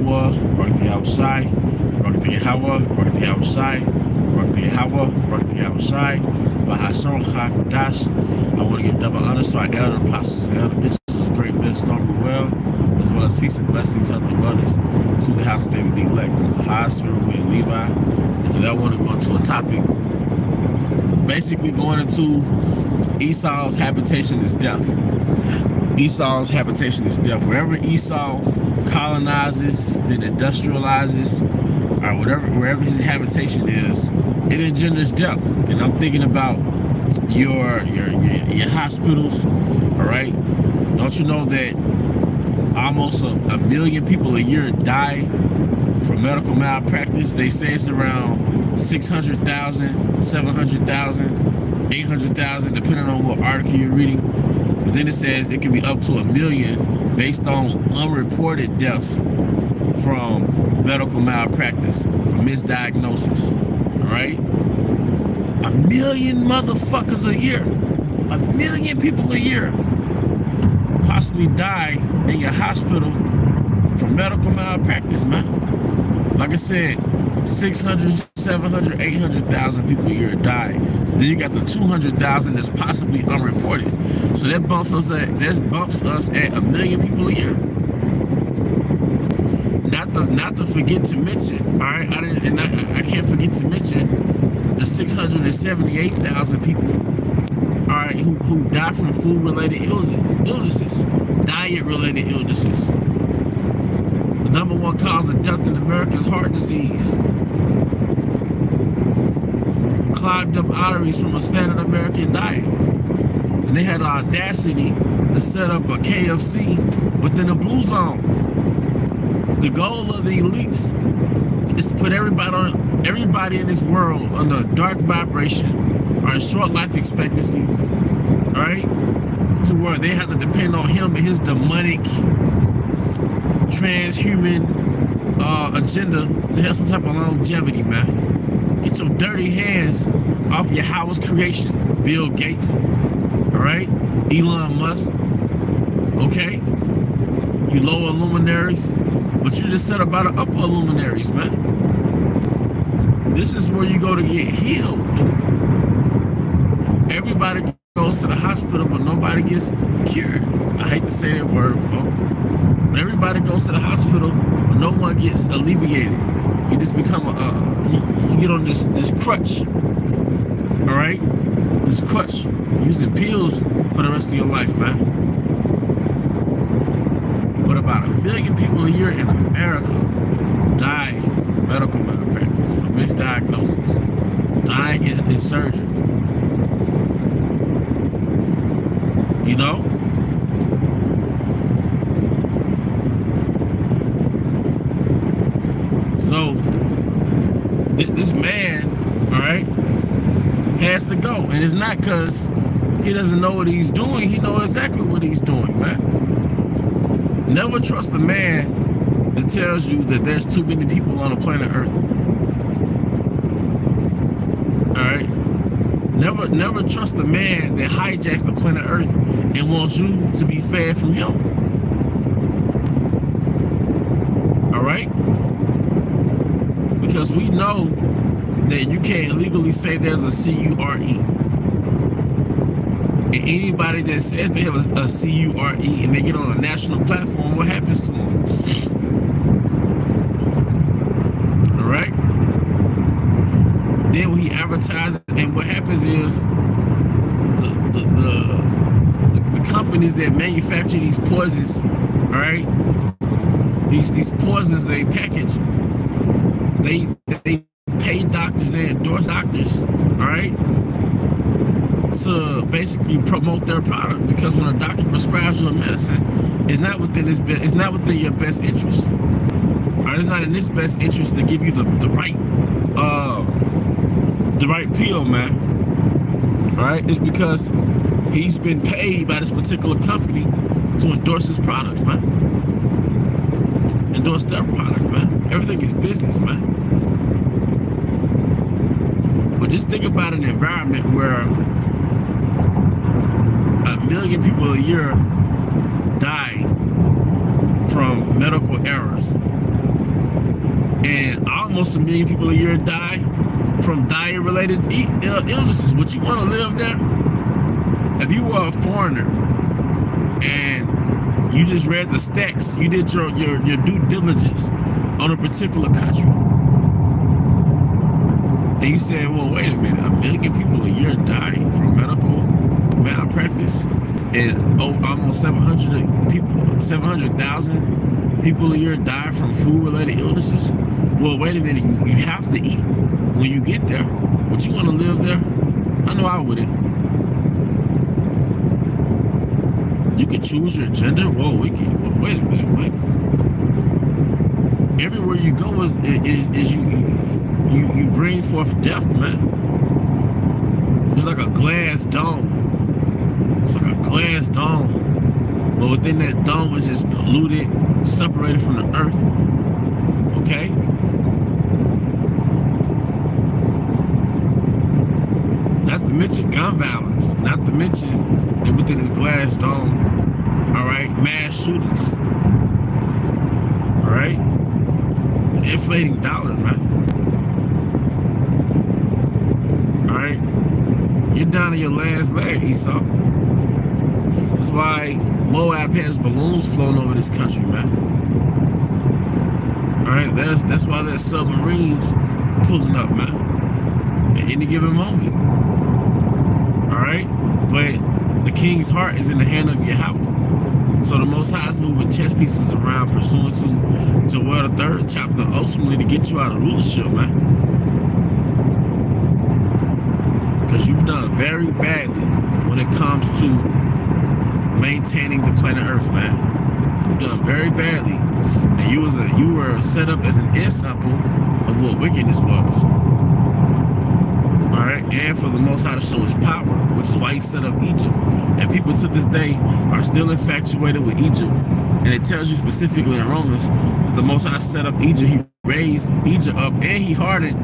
Yahweh, Barak Yahweh Shai, Barak Yahweh, Barak Yahweh Shai, Barak Yahweh, Barak Yahweh Shai, Bahashon Chakadash. I want to give double honors to our elder apostles and elder bishops, great men, stormy well, as well as peace and blessings, health and wellness to the house and everything elect. There's a high spirit with Levi. And today I want to go into a topic, basically going into Esau's habitation is death. Esau's habitation is death. Wherever Esau colonizes, then industrializes, or wherever his habitation is, it engenders death. And I'm thinking about your hospitals. All right, don't you know that almost a million people a year die from medical malpractice? They say it's around 600,000, 700,000, 800,000, depending on what article you're reading. But then it says it can be up to 1 million based on unreported deaths from medical malpractice, from misdiagnosis. All right, 1 million motherfuckers a year, 1 million people a year possibly die in your hospital from medical malpractice, man. Like I said, 600, 700, 800,000 people a year die. Then you got the 200,000 that's possibly unreported. So that bumps us at 1 million people a year. Not to forget to mention, all right, I can't forget to mention the 678,000 people, all right, who die from food-related illnesses, diet-related illnesses. The #1 cause of death in America is heart disease. Clogged up arteries from a standard American diet. And they had the audacity to set up a KFC within a blue zone. The goal of the elites is to put everybody in this world under dark vibration or a short life expectancy, all right, to where they have to depend on him and his demonic transhuman agenda to have some type of longevity, man. Get your dirty hands off your Howard's creation, Bill Gates, all right, Elon Musk, okay, you lower luminaries, but you just set up by the upper luminaries, man. This is where you go to get healed. Everybody goes to the hospital, but nobody gets cured. I hate to say that word, folks. But everybody goes to the hospital, but no one gets alleviated. You just become you get on this crutch, all right? This crutch, using pills for the rest of your life, man. But about 1 million people a year in America die from medical malpractice, from misdiagnosis, dying in surgery. You know? So this man, all right, has to go. And it's not because he doesn't know what he's doing. He knows exactly what he's doing, man. Never trust a man that tells you that there's too many people on the planet Earth. All right? Never trust a man that hijacks the planet Earth and wants you to be fed from him. All right? Because we know that you can't legally say there's a C-U-R-E. And anybody that says they have a C-U-R-E and they get on a national platform, what happens to them? All right? Then when he advertises, and what happens is the companies that manufacture these poisons, all right? These poisons they package, they pay doctors, they endorse doctors, all right, to basically promote their product. Because when a doctor prescribes you a medicine, it's not within your best interest. All right, it's not in his best interest to give you the right pill, man. All right, it's because he's been paid by this particular company to endorse his product, man. Endorse their product, man. Everything is business, man. But just think about an environment where 1 million people a year die from medical errors. and almost 1 million people a year die from diet-related illnesses. Would you want to live there? If you were a foreigner and you just read the stacks, you did your due diligence on a particular country, and you said, well, wait a minute, 1 million people a year die from medical malpractice, and almost 700,000 people a year die from food-related illnesses. Well, wait a minute, you have to eat when you get there. Would you want to live there? I know I wouldn't. You can choose your gender. Whoa, wait a minute, what? Everywhere you go is you bring forth death, man. It's like a glass dome. It's like a glass dome. But within that dome is just polluted, separated from the earth. Okay? Not to mention gun violence. Not to mention that within this glass dome, all right, mass shootings. All right? The inflating dollar, man. All right? You're down to your last leg, Esau. That's why Moab has balloons floating over this country, man. All right, that's why there's submarines pulling up, man, at any given moment. All right, but the king's heart is in the hand of Yahweh. So the Most High is moving chess pieces around, pursuant to Joel the 3rd chapter, ultimately to get you out of rulership, man. Because you've done very badly when it comes to maintaining the planet Earth, man. You've done very badly, and you were set up as an example of what wickedness was. All right, and for the Most High to show His power, which is why He set up Egypt. And people to this day are still infatuated with Egypt, and it tells you specifically in Romans that the Most High set up Egypt. He raised Egypt up, and He hardened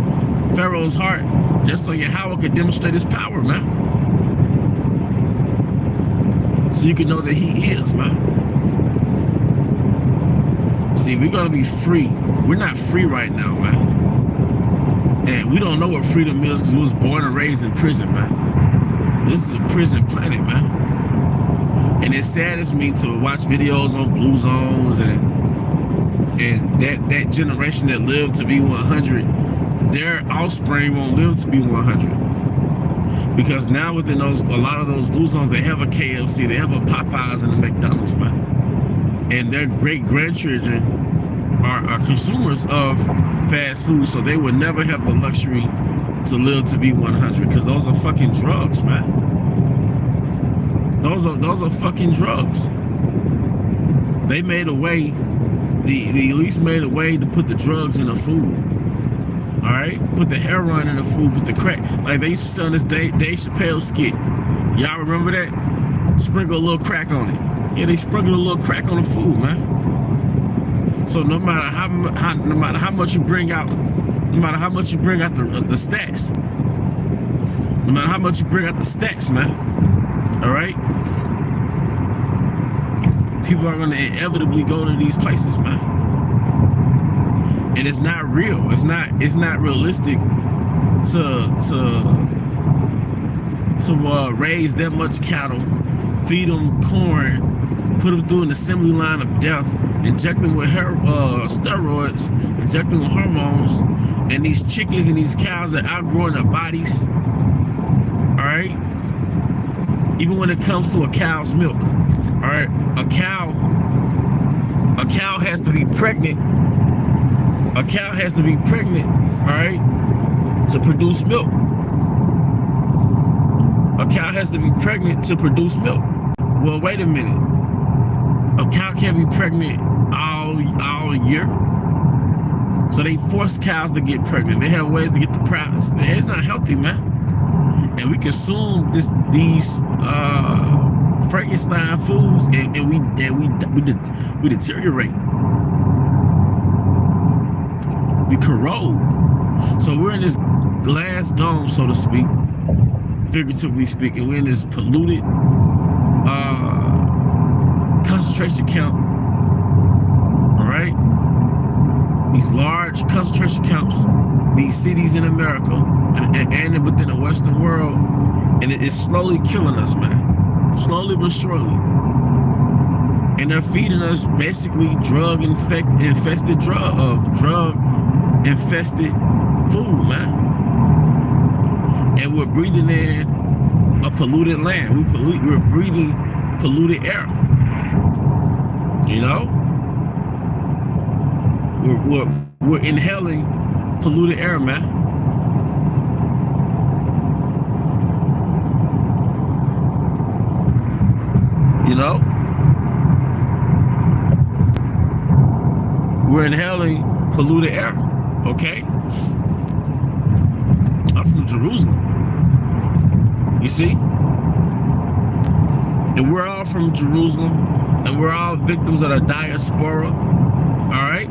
Pharaoh's heart just so Yahweh could demonstrate His power, man. So you can know that He is, man. See, we're going to be free. We're not free right now, man. And we don't know what freedom is because we was born and raised in prison, man. This is a prison planet, man. And it saddens me to watch videos on Blue Zones and that generation that lived to be 100, their offspring won't live to be 100. Because now within a lot of those Blue Zones, they have a KFC, they have a Popeyes and a McDonald's, man. And their great-grandchildren are consumers of fast food, so they would never have the luxury to live to be 100, because those are fucking drugs, man. Those are fucking drugs. They made a way, the elites made a way to put the drugs in the food. All right, put the heroin in the food, put the crack. Like they used to sell this Dave Chappelle skit. Y'all remember that? Sprinkle a little crack on it. Yeah, they sprinkled a little crack on the food, man. So no matter how much you bring out, no matter how much you bring out the stacks, no matter how much you bring out the stacks, man. All right, people are gonna inevitably go to these places, man. And it's not real. It's not realistic to raise that much cattle, feed them corn, put them through an assembly line of death, inject them with steroids, inject them with hormones, and these chickens and these cows are outgrowing their bodies. All right. Even when it comes to a cow's milk, all right, a cow has to be pregnant. A cow has to be pregnant, all right, to produce milk. A cow has to be pregnant to produce milk. Well, wait a minute. A cow can't be pregnant all year. So they force cows to get pregnant. They have ways to get the products. It's not healthy, man. And we consume these Frankenstein foods, and we deteriorate. We corrode. So we're in this glass dome, so to speak, figuratively speaking. We're in this polluted concentration camp. All right. these large concentration camps, these cities in America and within the Western world, and it's slowly killing us, man. Slowly but surely. And they're feeding us basically drug-infested food, man. And we're breathing in a polluted land. We're breathing polluted air. You know? We're inhaling polluted air, man. You know? We're inhaling polluted air, okay? I'm from Jerusalem. You see? And we're all from Jerusalem, and we're all victims of the diaspora, all right?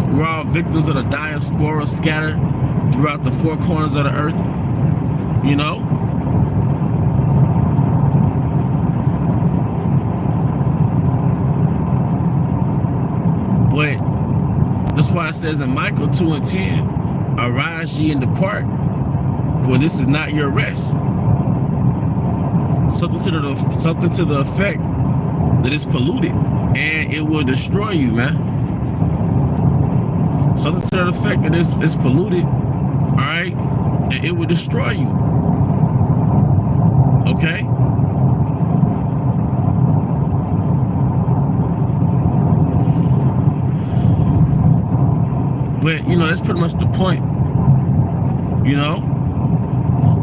We're all victims of the diaspora scattered throughout the four corners of the earth, you know? But that's why it says in Micah 2:10, arise ye and depart, for this is not your rest. Something to the effect that it's polluted and it will destroy you, man. Something to the effect that it's polluted, all right, and it will destroy you. Okay? But, you know, that's pretty much the point, you know?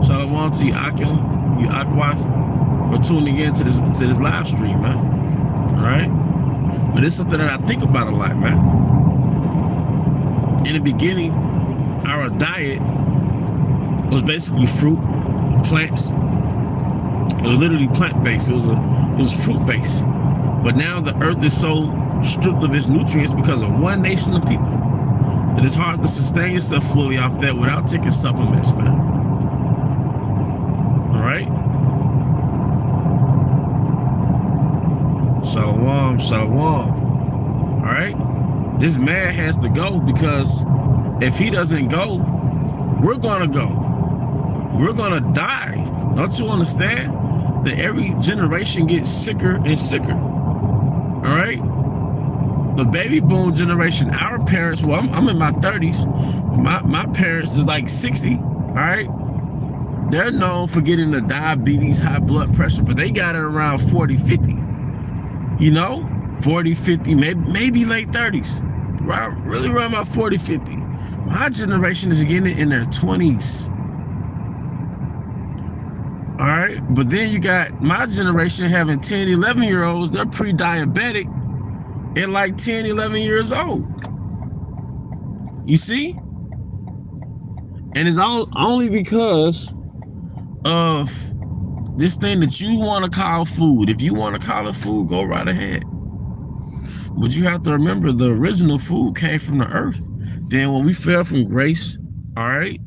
Shalom to you, Akim, you Akwa, for tuning in to this live stream, man, all right? But it's something that I think about a lot, man. In the beginning, our diet was basically fruit, plants. It was literally plant-based. It was fruit-based. But now the earth is so stripped of its nutrients because of one nation of people. It is hard to sustain yourself fully off that without taking supplements, man. All right? Shalom, shalom. All right? This man has to go because if he doesn't go, we're going to go. We're going to die. Don't you understand that every generation gets sicker and sicker? All right? The baby boom generation, our parents, well, I'm in my 30s. My parents is like 60, all right? They're known for getting the diabetes, high blood pressure, but they got it around 40, 50. You know, 40, 50, maybe late 30s. Really around about 40, 50. My generation is getting it in their 20s. All right, but then you got my generation having 10, 11-year-olds, they're pre-diabetic at like 10, 11 years old. You see? And it's only because of this thing that you want to call food. If you want to call it food, go right ahead. But you have to remember the original food came from the earth. Then when we fell from grace, all right,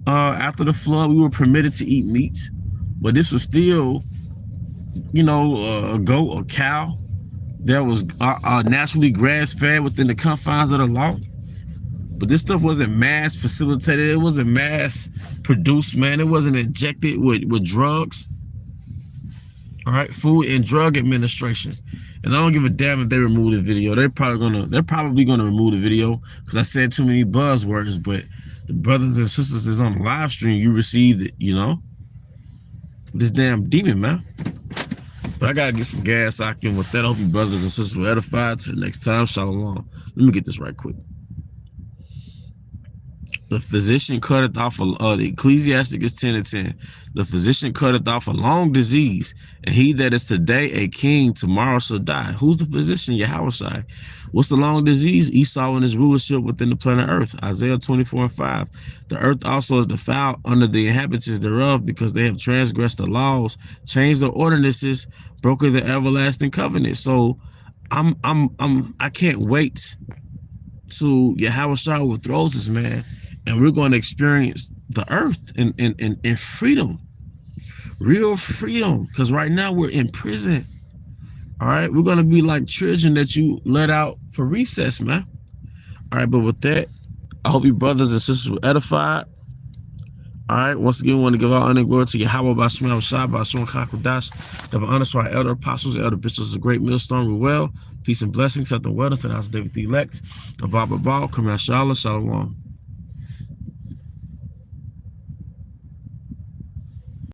after the flood, we were permitted to eat meat. But this was still, you know, a goat or cow that was naturally grass-fed within the confines of the law. But this stuff wasn't mass facilitated. It wasn't mass produced, man. It wasn't injected with drugs. All right, Food and Drug Administration. And I don't give a damn if they remove the video. They're probably gonna remove the video because I said too many buzzwords. But the brothers and sisters that's on the live stream, you received it, you know. This damn demon, man. But I gotta get some gas. I can with that. I hope you brothers and sisters were edified. Till the next time, shalom. Let me get this right quick. The physician cutteth off the Ecclesiasticus 10:10. The physician cutteth off a long disease, and he that is today a king, tomorrow shall die. Who's the physician? Yahushua. What's the long disease? Esau and his rulership within the planet Earth. Isaiah 24:5. The earth also is defiled under the inhabitants thereof, because they have transgressed the laws, changed the ordinances, broken the everlasting covenant. So I can't wait to Yahushua overthrows us, man. And we're going to experience the earth in freedom, real freedom. Because right now we're in prison. All right, we're gonna be like children that you let out for recess, man. All right, but with that, I hope you brothers and sisters were edified. All right, once again, we want to give all honor and glory to Yahweh by Shema Shai by Son Kakudash. Double honor to our elder apostles, elder bishops, a great millstone. We well. Peace and blessings. At the wealth and house of David the elect. Abba Babal, Kamesh Shalom.